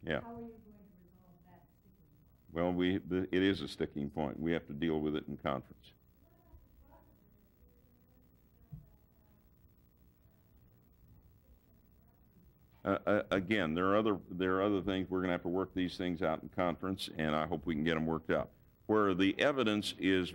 Yeah. How are you going to resolve that sticking point? Well, it is a sticking point. We have to deal with it in conference. Again, there are other things. We're going to have to work these things out in conference, and I hope we can get them worked out. Where the evidence is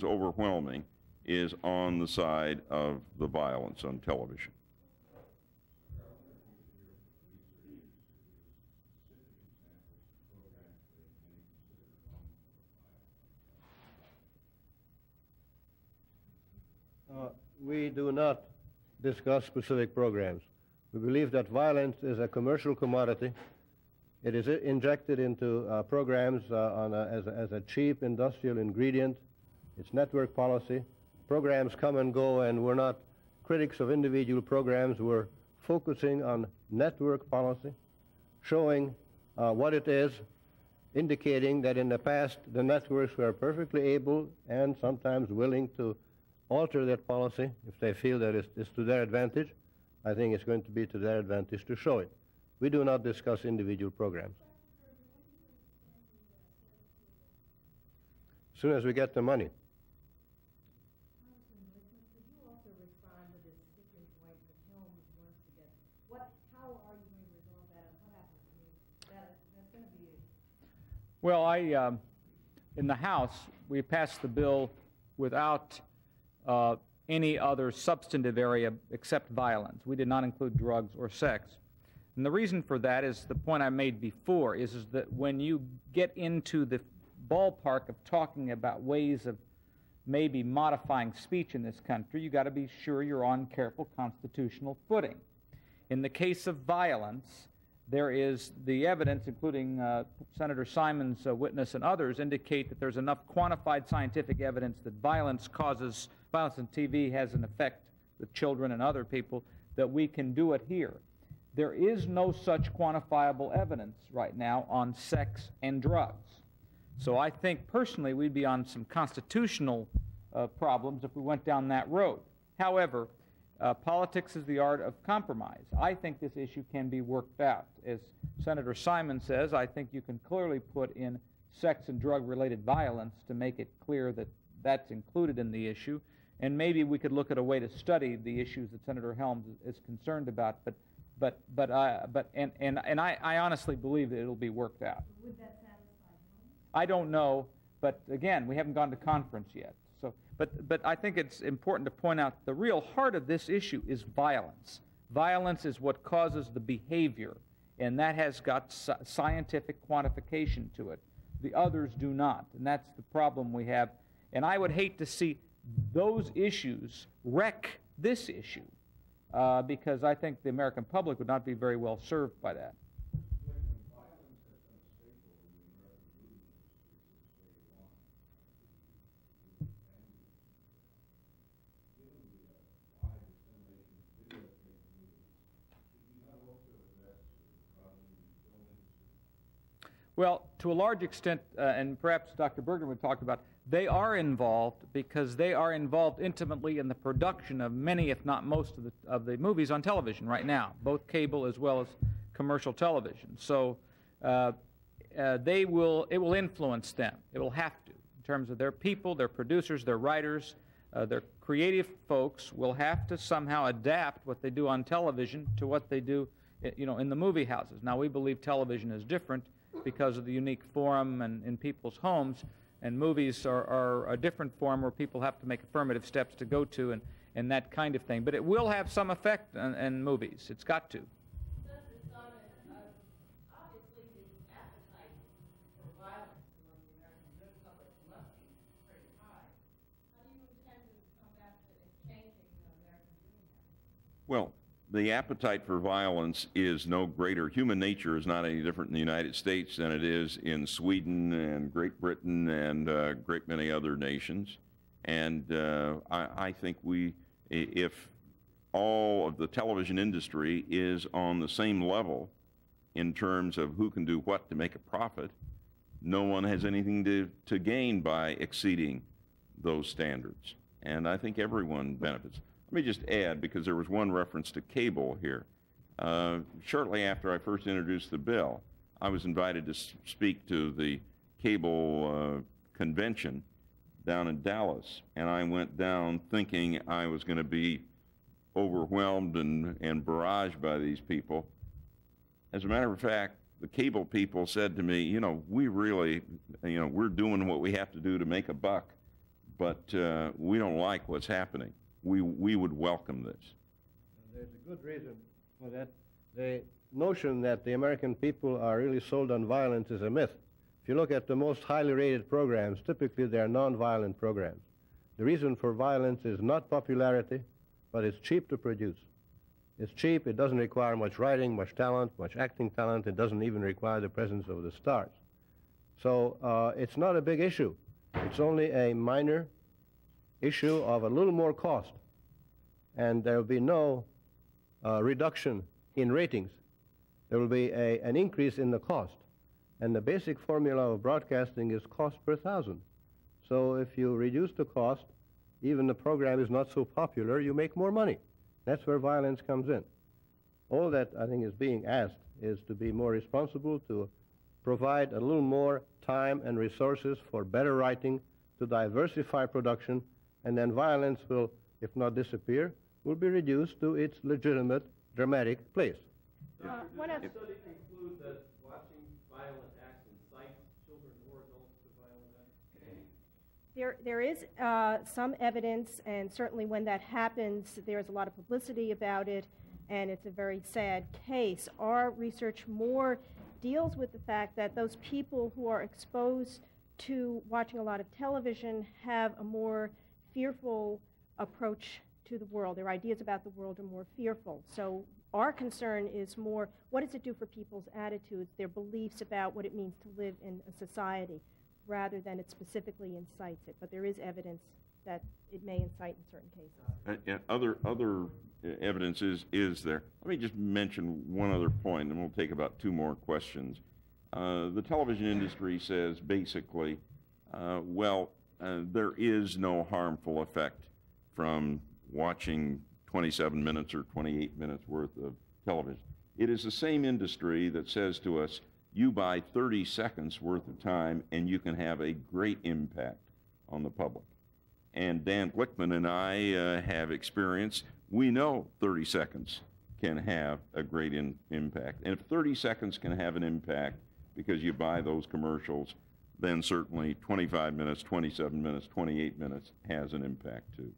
overwhelming is on the side of the violence on television. We do not discuss specific programs. We believe that violence is a commercial commodity. It is injected into programs as a cheap industrial ingredient. It's network policy. Programs come and go, and we're not critics of individual programs. We're focusing on network policy, showing what it is, indicating that in the past the networks were perfectly able and sometimes willing to alter that policy if they feel that it's to their advantage. I think it's going to be to their advantage to show it. We do not discuss individual programs. As soon as we get the money. Congressman Glickman, could you also respond to this sticking point that Helms wants to get? How are you going to resolve that, and what happens? I mean, that's going to be Well, in the House, we passed the bill without any other substantive area except violence. We did not include drugs or sex. And the reason for that is the point I made before, is that when you get into the ballpark of talking about ways of maybe modifying speech in this country, you got to be sure you're on careful constitutional footing. In the case of violence, there is the evidence, including Senator Simon's witness and others, indicate that there's enough quantified scientific evidence that violence in TV has an effect with children and other people, that we can do it here. There is no such quantifiable evidence right now on sex and drugs. So I think personally we'd be on some constitutional problems if we went down that road. However, politics is the art of compromise. I think this issue can be worked out. As Senator Simon says, I think you can clearly put in sex and drug-related violence to make it clear that that's included in the issue. And maybe we could look at a way to study the issues that Senator Helms is concerned about. I honestly believe that it'll be worked out. Would that satisfy Helms? I don't know, but again, we haven't gone to conference yet. So, but I think it's important to point out the real heart of this issue is violence. Violence is what causes the behavior, and that has got scientific quantification to it. The others do not, and that's the problem we have. And I would hate to see those issues wreck this issue, because I think the American public would not be very well served by that. Well, to a large extent, and perhaps Dr. Berger would talk about, they are involved because they are involved intimately in the production of many, if not most, of the movies on television right now, both cable as well as commercial television. So it will influence them. It will have to, in terms of their people, their producers, their writers, their creative folks will have to somehow adapt what they do on television to what they do, in the movie houses. Now, we believe television is different because of the unique forum and in people's homes, and movies are a different form where people have to make affirmative steps to go to and that kind of thing. But it will have some effect in movies. It's got to. Obviously, the appetite for violence among the American public must be pretty high. How do you intend to combat changing American viewing habits? Well, the appetite for violence is no greater. Human nature is not any different in the United States than it is in Sweden and Great Britain and a great many other nations. And I think if all of the television industry is on the same level in terms of who can do what to make a profit, no one has anything to gain by exceeding those standards. And I think everyone benefits. Let me just add, because there was one reference to cable here. Shortly after I first introduced the bill, I was invited to speak to the cable convention down in Dallas, and I went down thinking I was going to be overwhelmed and barraged by these people. As a matter of fact, the cable people said to me, you know, we really, you know, we're doing what we have to do to make a buck, but we don't like what's happening. We would welcome this. There's a good reason for that. The notion that the American people are really sold on violence is a myth. If you look at the most highly rated programs, typically they're nonviolent programs. The reason for violence is not popularity, but it's cheap to produce. It's cheap, it doesn't require much writing, much talent, much acting talent, it doesn't even require the presence of the stars. So it's not a big issue. It's only a minor issue of a little more cost. And there will be no reduction in ratings. There will be an increase in the cost. And the basic formula of broadcasting is cost per thousand. So if you reduce the cost, even the program is not so popular, you make more money. That's where violence comes in. All that I think is being asked is to be more responsible, to provide a little more time and resources for better writing, to diversify production, and then violence will, if not disappear, will be reduced to its legitimate, dramatic place. One of Study conclude that watching violent acts incites children or adults to violent acts? There is some evidence, and certainly when that happens, there's a lot of publicity about it, and it's a very sad case. Our research more deals with the fact that those people who are exposed to watching a lot of television have a more fearful approach to the world. Their ideas about the world are more fearful. So our concern is more, what does it do for people's attitudes, their beliefs about what it means to live in a society, rather than it specifically incites it. But there is evidence that it may incite in certain cases. And other evidence is there. Let me just mention one other point, and we'll take about 2 more questions. The television industry says basically, there is no harmful effect from watching 27 minutes or 28 minutes worth of television. It is the same industry that says to us, you buy 30 seconds worth of time and you can have a great impact on the public. And Dan Glickman and I have experience. We know 30 seconds can have a great impact. And if 30 seconds can have an impact because you buy those commercials, then certainly 25 minutes, 27 minutes, 28 minutes has an impact too.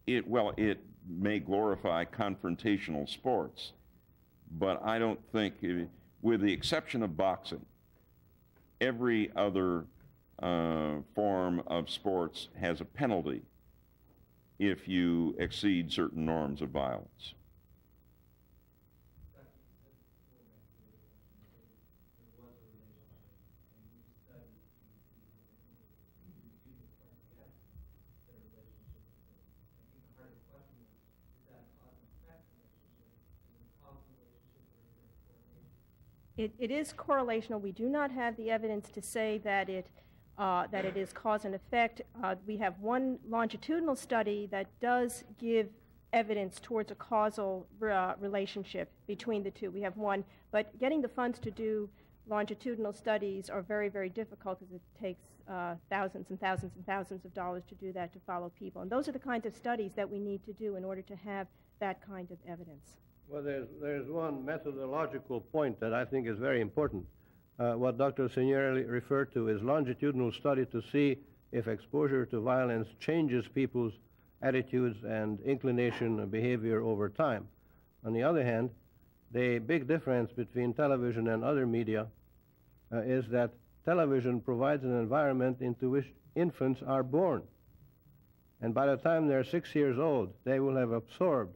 It may glorify confrontational sports, but I don't think, with the exception of boxing, every other form of sports has a penalty if you exceed certain norms of violence. It is correlational. We do not have the evidence to say that it is cause and effect. We have one longitudinal study that does give evidence towards a causal relationship between the two. We have one, but getting the funds to do longitudinal studies are very, very difficult because it takes thousands and thousands and thousands of dollars to do that, to follow people. And those are the kinds of studies that we need to do in order to have that kind of evidence. Well, there's one methodological point that I think is very important. What Dr. Signori referred to is longitudinal study to see if exposure to violence changes people's attitudes and inclination and behavior over time. On the other hand, the big difference between television and other media is that television provides an environment into which infants are born. And by the time they're 6 years old, they will have absorbed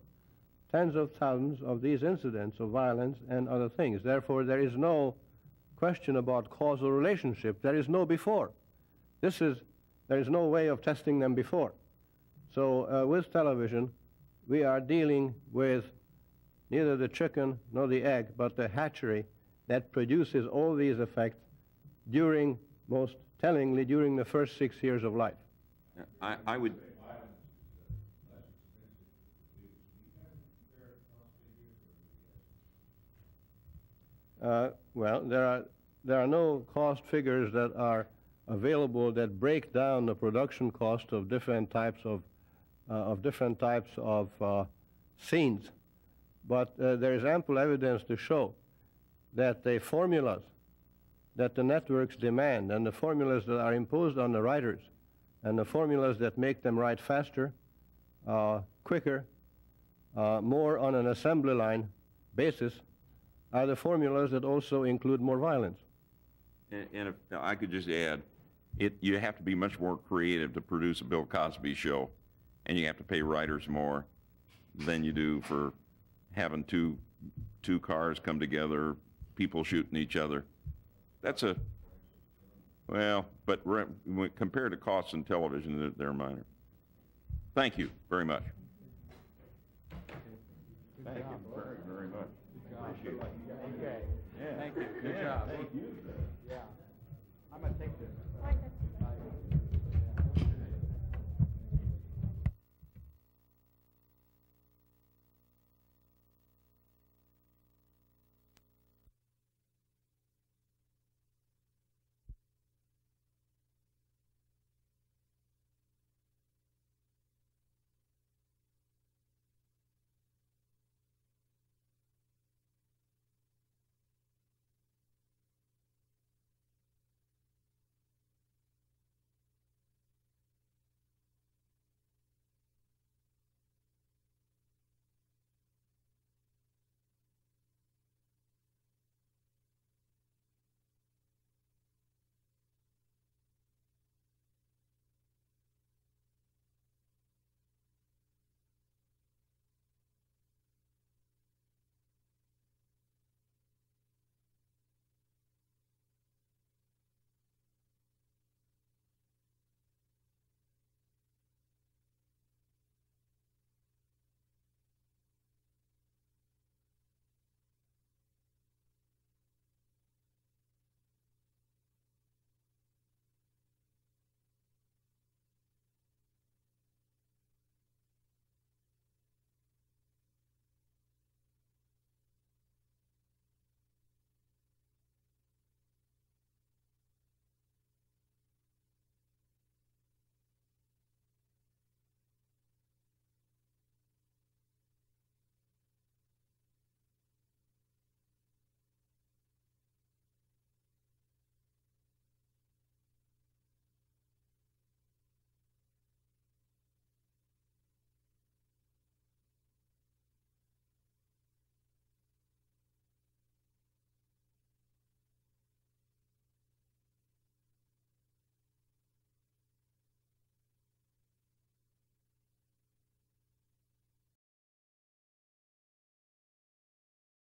tens of thousands of these incidents of violence and other things. Therefore, there is no question about causal relationship. There is no before. There is no way of testing them before. So with television, we are dealing with neither the chicken nor the egg, but the hatchery that produces all these effects during, most tellingly, during the first 6 years of life. I would. Well, there are no cost figures that are available that break down the production cost of different types of scenes, but there is ample evidence to show that the formulas that the networks demand and the formulas that are imposed on the writers and the formulas that make them write faster, quicker, more on an assembly line basis are the formulas that also include more violence. And if I could just add, you have to be much more creative to produce a Bill Cosby show, and you have to pay writers more than you do for having two cars come together, people shooting each other. That's but compared to costs in television, they're minor. Thank you very much. Thank you very, very much. Appreciate it.